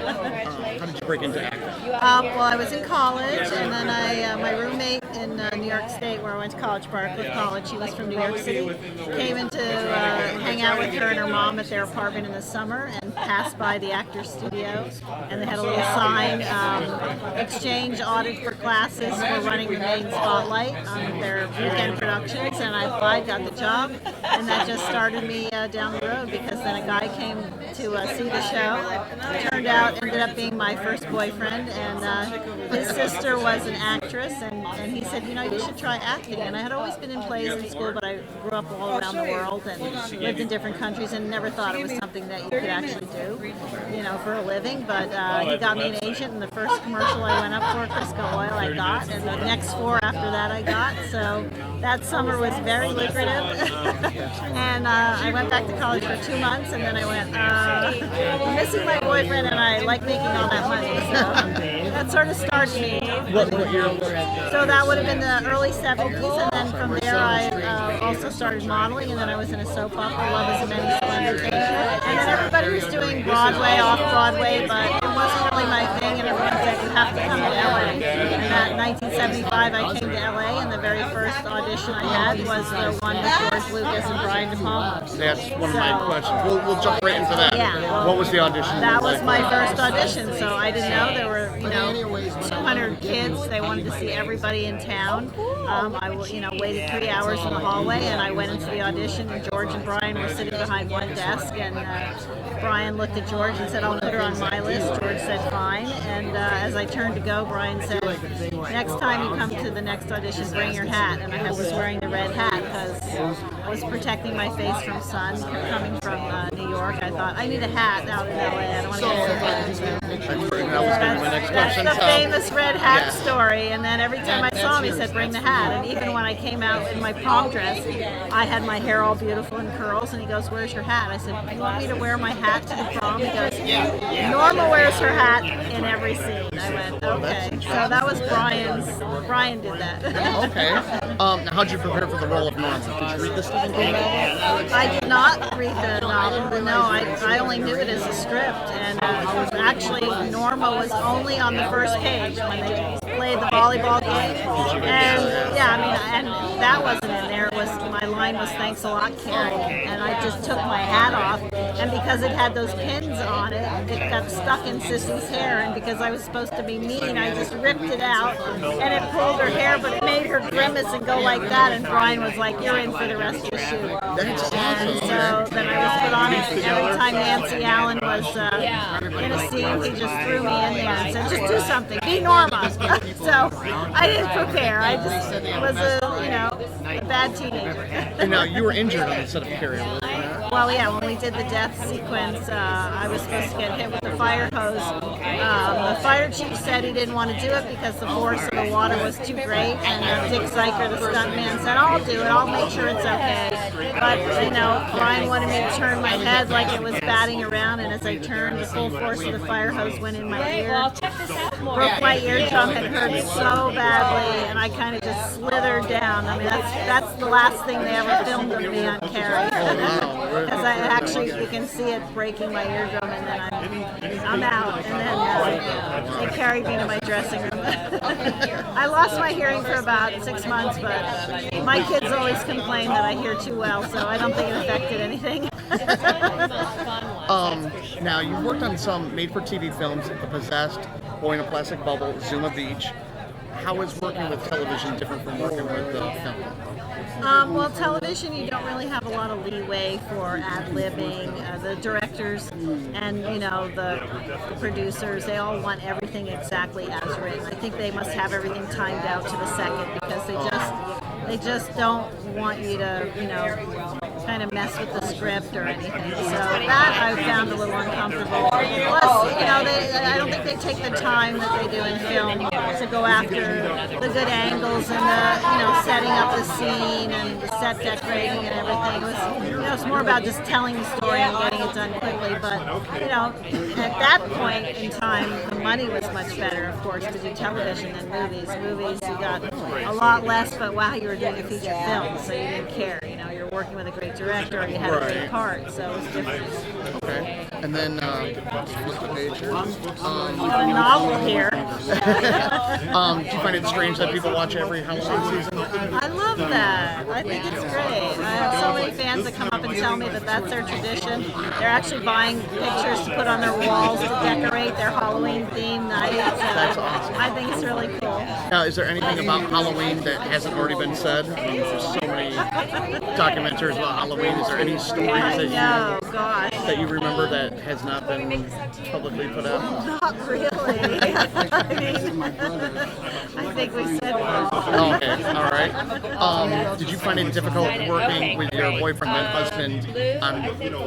How did you break into acting? Well, I was in college, and then my roommate in New York State, where I went to college, Barclay College, she was from New York City, came in to hang out with her and her mom at their apartment in the summer, and passed by the Actors Studio, and they had a little sign, exchange audit for classes for running the main spotlight on their weekend productions, and I applied, got the job, and that just started me down the road, because then a guy came to see the show. Turned out, ended up being my first boyfriend, and his sister was an actress, and he said, you should try acting. And I had always been in plays in school, but I grew up all around the world and lived in different countries, and never thought it was something that you could actually do, for a living. But he got me an agent, and the first commercial I went up for, Crisco Oil, I got, and the next 4 after that I got. So that summer was very lucrative. And I went back to college for 2 months, and then I went, I'm missing my boyfriend, and I like making all that money. So that sort of started me. What year was that? So that would have been the early 70s, and then from there I also started modeling, and then I was in a soap opera, Love is a Many Splendid Thing. And then everybody was doing Broadway, off-Broadway, but it wasn't really my thing, and everyone said, you have to come to LA. And that 1975 I came to LA, and the very first audition I had was the one with George Lucas and Brian De Palma. That's one of my questions. We'll jump right into that. Yeah. What was the audition? That was my first audition, so I didn't know there were, 200 kids. They wanted to see everybody in town. I waited 3 hours in the hallway, and I went into the audition, and George and Brian were sitting behind one desk, and Brian looked at George and said, I'll put her on my list. George said, fine. And as I turned to go, Brian said, next time you come to the next audition, bring your hat. And I was wearing the red hat because I was protecting my face from sun coming from New York. I thought, I need a hat out in LA. I don't want to get sunburned. That's the famous red hat story. And then every time I saw him, he said, bring the hat. And even when I came out in my prom dress, I had my hair all beautiful in curls. And he goes, where's your hat? I said, do you want me to wear my hat to the prom? He goes, Norma wears her hat in every scene. I went, okay. So that was Brian did that. Okay. Now, how'd you prepare for the role of Norma? Did you read the Stephen King novel? I did not read the novel, but no, I only knew it as a script. And actually, Norma was only on the first page when they played the volleyball game. And and that wasn't in there. My line was thanks a lot, Carrie. And I just took my hat off. And because it had those pins on it, it got stuck in Sissy's hair. And because I was supposed to be mean, I just ripped it out. And it pulled her hair, but it made her grimace and go like that. And Brian was like, you're in for the rest of the shoot. That's awesome. And so then I was put on it. And every time Nancy Allen was in a scene, he just threw me in there and said, just do something. Be Norma. So I didn't prepare. I just was a bad teenager. And now you were injured on the set of Carrie. Well, yeah, when we did the death sequence, I was supposed to get hit with a fire hose. The fire chief said he didn't want to do it because the force of the water was too great. And Dick Zyker, the stuntman, said, I'll do it. I'll make sure it's okay. But, Brian wanted me to turn my head like it was batting around. And as I turned, the full force of the fire hose went in my ear. Broke my eardrum. It hurt so badly. And I kind of just slithered down. I mean, that's the last thing they ever filmed of me on Carrie. Because you can see it breaking my eardrum, and then I'm out, and then they carried me to my dressing room. I lost my hearing for about 6 months, but my kids always complain that I hear too well, so I don't think it affected anything. Now, you've worked on some made-for-TV films, The Possessed, Boy in a Plastic Bubble, Zuma Beach. How is working with television different from working with film? Well, television, you don't really have a lot of leeway for ad-libbing. The directors and, the producers, they all want everything exactly as written. I think they must have everything timed out to the second because they just don't want you to, kind of mess with the script or anything. So that I found a little uncomfortable. Plus, I don't think they take the time that they do in film to go after the good angles and the setting up the scene and the set decorating and everything. It was it's more about just telling the story and getting it done quickly. But at that point in time, the money was much better, of course, to do television than movies. Movies, you got a lot less, but wow, you were doing a feature film, so you didn't care. You're working with a great director, you had a great part, so it was different. Okay. And then, flip the page here. Got a novel here. Do you find it strange that people watch every Halloween season? I love that. I think it's great. I have so many fans that come up and tell me that that's their tradition. They're actually buying pictures to put on their walls to decorate their Halloween themed night. That's awesome. I think it's really cool. Now, is there anything about Halloween that hasn't already been said? I mean, there's so many documentaries about Halloween. Is there any stories that you remember that has not been publicly put out? Not really. I think we said it all. Oh, okay, all right. Did you find it difficult working with your boyfriend and husband on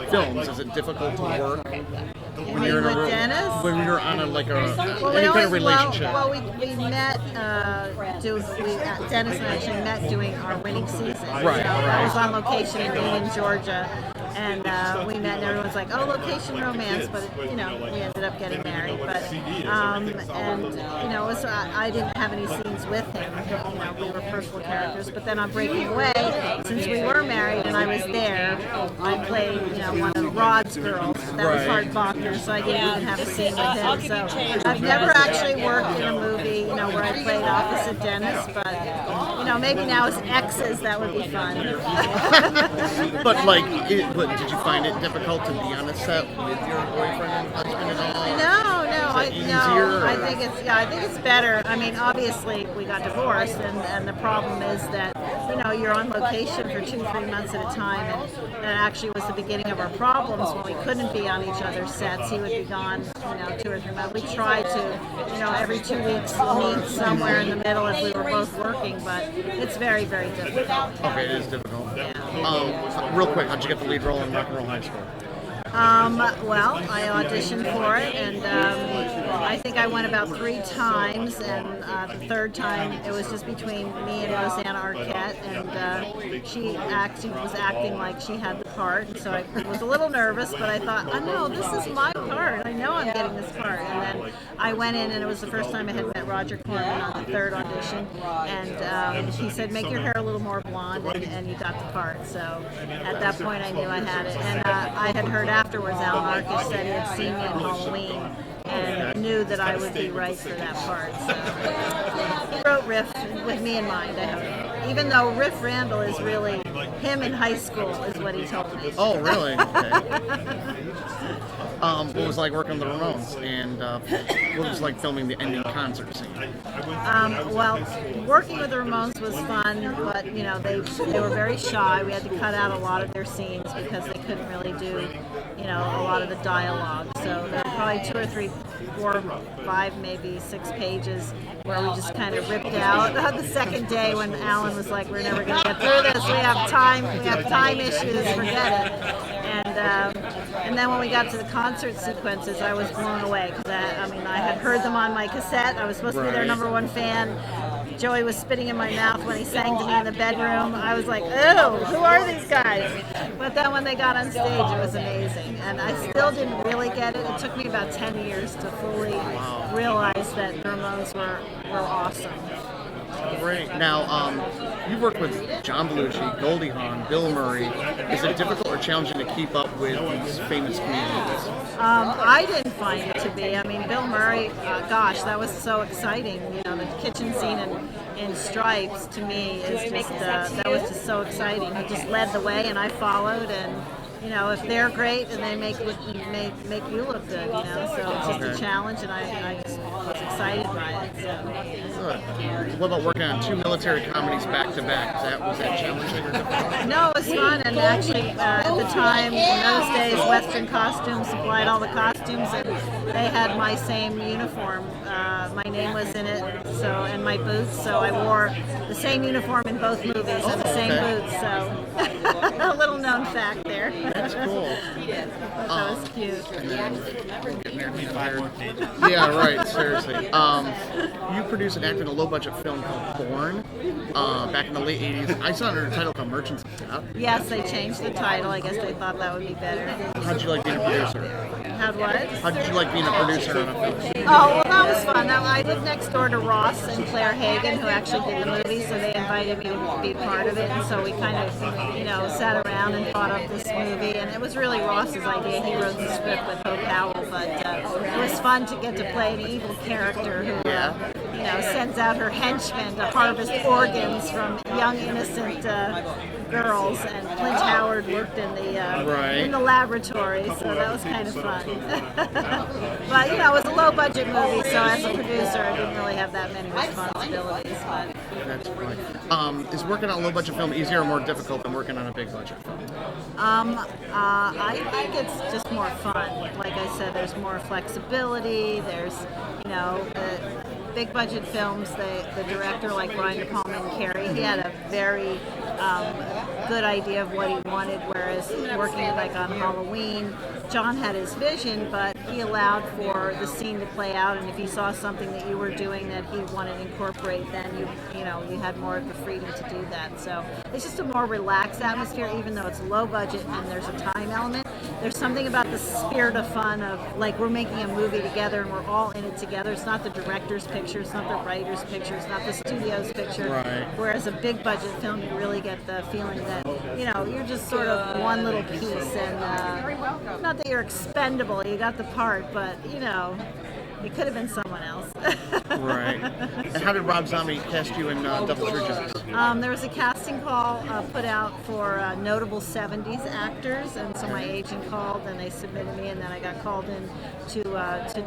films? Is it difficult to work when you're with Dennis? When you're on any kind of relationship? Well, we met. Dennis and I actually met doing our winning season. Right. I was on location in Union, Georgia. And we met, and everyone's like, "Oh, location romance," but we ended up getting married. But I didn't have any scenes with him. We were personal characters. But then on Breaking Away, since we were married and I was there, I played one of Rod's girls. That was Hart Bachner, so I didn't even have a scene with him. So I've never actually worked in a movie, where I played opposite Dennis. But maybe now as exes, that would be fun. But did you find it difficult to be on a set with your boyfriend and husband at all? No. I think it's better. I mean, obviously we got divorced, and the problem is that you're on location for 2-3 months at a time, and that actually was the beginning of our problems when we couldn't be on each other's sets. He would be gone, 2 or 3 months. We tried to, every 2 weeks meet somewhere in the middle if we were both working, but it's very, very difficult. Okay, it is difficult. Yeah. Real quick, how'd you get the lead role in Rock and Roll High School? Well, I auditioned for it, and I think I went about 3 times, and the third time it was just between me and Rosanna Arquette, and she actually was acting like she had the part, and so I was a little nervous, but I thought, oh no, this is my part. I know I'm getting this part. And then I went in, and it was the first time I had met Roger Corman on the third audition, and he said, make your hair a little more blonde, and you got the part. So at that point I knew I had it, and I had heard afterwards Alan Arkish said he had seen me in Halloween and knew that I would be right for that part. So he wrote Riff with me in mind, I hope. Even though Riff Randall is really him in high school, is what he told me. Oh, really? Okay. What was it like working with the Ramones, and what was it like filming the ending concert scene? Well, working with the Ramones was fun, but they were very shy. We had to cut out a lot of their scenes because they couldn't really do a lot of the dialogue. So there were probably 2 or 3, 4, 5, maybe 6 pages where we just kind of ripped out. The second day when Alan was like, "We're never going to get through this. We have time issues. Forget it." And then when we got to the concert sequences, I was blown away because I had heard them on my cassette. I was supposed to be their #1 fan. Joey was spitting in my mouth when he sang to me in the bedroom. I was like, "Oh, who are these guys?" But then when they got on stage, it was amazing. And I still didn't really get it. It took me about 10 years to fully realize that the Ramones were awesome. Great. Now, you worked with John Belushi, Goldie Hawn, Bill Murray. Is it difficult or challenging to keep up with these famous comedians? I didn't find it to be. I mean, Bill Murray, gosh, that was so exciting. The kitchen scene in Stripes, to me, is just that was just so exciting. He just led the way, and I followed, and if they're great and they make you look good, so it's just a challenge, and I just was excited by it. So. Good. What about working on 2 military comedies back to back? Was that challenging or difficult? No, it was fun, and actually at the time, in those days, Western Costumes supplied all the costumes, and they had my same uniform. My name was in it, and my boots, so I wore the same uniform in both movies and the same boots, so a little known fact there. there. That's cool. That was cute. And then we'll get married fired. Yeah, right. Seriously. You produced and acted in a low-budget film called Born back in the late '80s. I saw it under a title called Merchants of Death. Yes, they changed the title. I guess they thought that would be better. How'd you like being a producer? How'd what? How did you like being a producer on a film? Oh, well, that was fun. I lived next door to Ross and Claire Hagen, who actually did the movie, so they invited me to be part of it. And so we kind of, sat around and thought up this movie. And it was really Ross's idea. He wrote the script with Hope Howell, but it was fun to get to play an evil character who, sends out her henchmen to harvest organs from young innocent girls. And Clint Howard worked in the laboratory, so that was kind of fun. But it was a low budget movie, so as a producer, I didn't really have that many responsibilities. But that's fun. Is working on a low budget film easier or more difficult than working on a big budget film? I think it's just more fun. Like I said, there's more flexibility. There's, the big budget films. The director, like Brian De Palma and Carrie, he had a very good idea of what he wanted, whereas working like on Halloween, John had his vision, but he allowed for the scene to play out, and if he saw something that you were doing that he wanted to incorporate, then you had more of the freedom to do that. So it's just a more relaxed atmosphere, even though it's low budget and there's a time element. There's something about the spirit of fun of, like, we're making a movie together and we're all in it together. It's not the director's picture, it's not the writer's picture, it's not the studio's picture. Right. Whereas a big budget film, you really get the feeling that, you're just sort of one little piece, and not that you're expendable, you got the part, but, it could have been someone else. Right. And how did Rob Zombie cast you in Devil's Rejects? There was a casting call put out for notable 70s actors, and so my agent called and they submitted me, and then I got called in to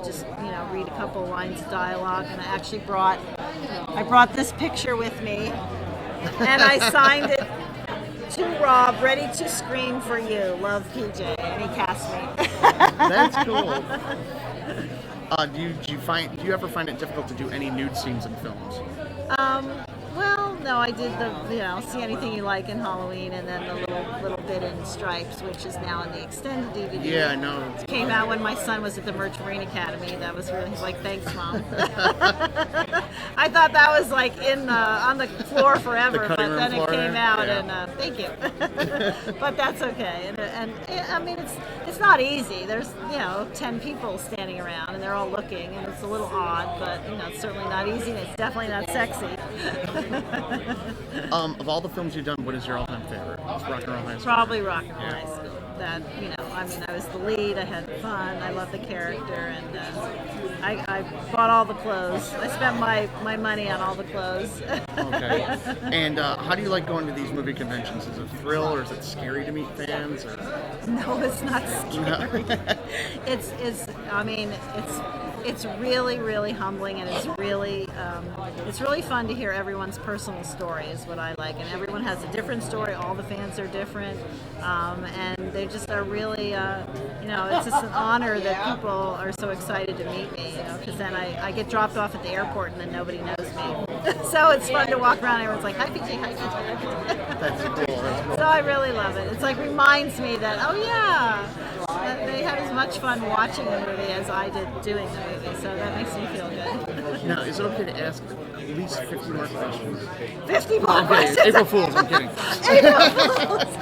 just read a couple lines of dialogue, and I brought this picture with me, and I signed it to Rob, ready to scream for you, love PJ, and he cast me. That's cool. Do you ever find it difficult to do any nude scenes in films? Well, no, I did the See Anything You Like in Halloween, and then the little bit in Stripes, which is now in the extended DVD. Yeah, I know. It came out when my son was at the Merchant Marine Academy. That was really, he's like, thanks, Mom. I thought that was like on the floor forever, but then it came out, and thank you. But that's okay. And I mean, it's not easy. There's 10 people standing around, and they're all looking, and it's a little odd, but it's certainly not easy, and it's definitely not sexy. Of all the films you've done, what is your all-time favorite? It's Rock and Roll High School. Probably Rock and Roll High School. That I was the lead. I had fun. I loved the character, and I bought all the clothes. I spent my money on all the clothes. Okay. And how do you like going to these movie conventions? Is it a thrill, or is it scary to meet fans? Or? No, it's not scary. It's really, really humbling, and it's really fun to hear everyone's personal story is what I like. And everyone has a different story. All the fans are different, and they just are really, it's just an honor that people are so excited to meet me, because then I get dropped off at the airport and then nobody knows me. So it's fun to walk around and everyone's like, hi, PJ, hi, PJ, hi, PJ. That's cool. So I really love it. It's like reminds me that, that they had as much fun watching the movie as I did doing the movie, so that makes me feel good. Now, is it okay to ask at least 50 more questions? 50 more okay, questions? April Fools, I'm kidding. April Fools.